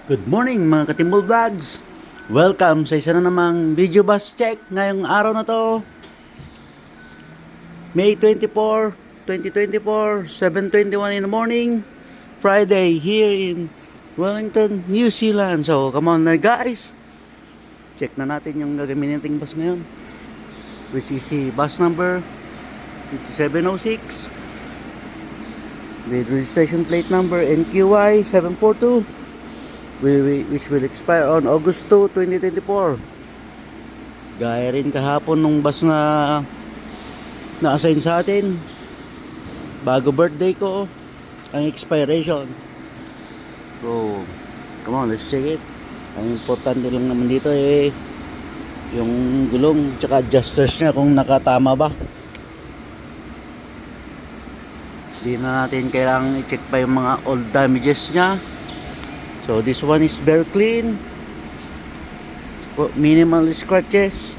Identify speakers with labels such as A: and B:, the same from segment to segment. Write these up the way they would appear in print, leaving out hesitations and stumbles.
A: Good morning mga Katimbol Vlogs! Welcome sa isa na namang video bus check ngayong araw na to, May 24, 2024, 7:21 in the morning, Friday here in Wellington, New Zealand. So come on na guys, check na natin yung gagamitin nating bus ngayon, which is si bus number 5706 with registration plate number NQY 742, which will expire on August 2, 2024. Gaya rin kahapon nung bus na na-assign sa atin bago birthday ko ang expiration. So come on, let's check it. Ang importante lang naman dito yung gulong tsaka adjusters niya kung nakatama ba. Hindi na natin kailangang i-check pa yung mga old damages niya. So this one is very clean, minimal scratches.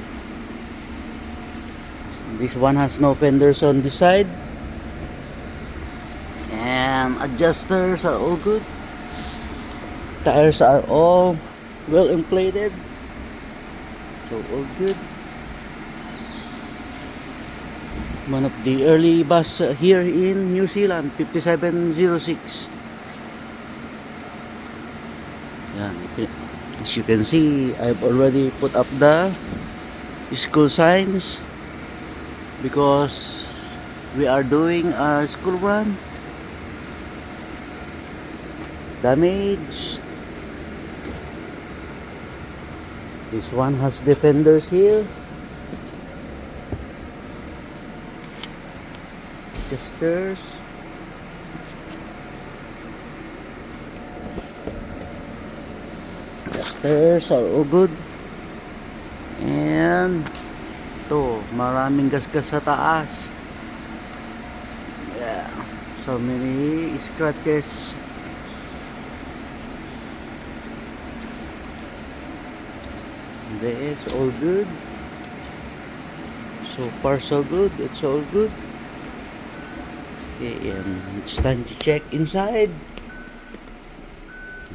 A: This one has no fenders on this side, and adjusters are all good. Tires are all well inflated, so all good. One of the early bus here in New Zealand, 5706. Yan. As you can see, I've already put up the school signs because we are doing a school run. Damage. This one has defenders here. Adjusters. Adjusters are all good. And to, maraming gasgas sa taas. Yeah, so many scratches. This all good. So far so good. It's all good. Okay, and it's time to check inside.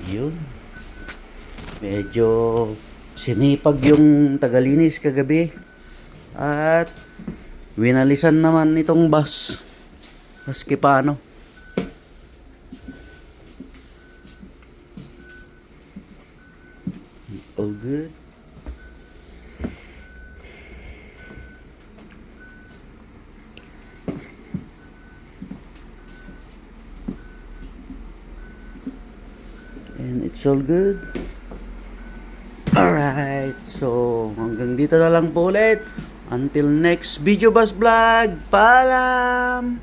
A: Yun. Medyo sinipag yung tagalinis kagabi at winalisan naman itong bus maski paano. All good. And it's all good. Alright, so hanggang dito na lang po ulit. Until next video bus vlog. Paalam!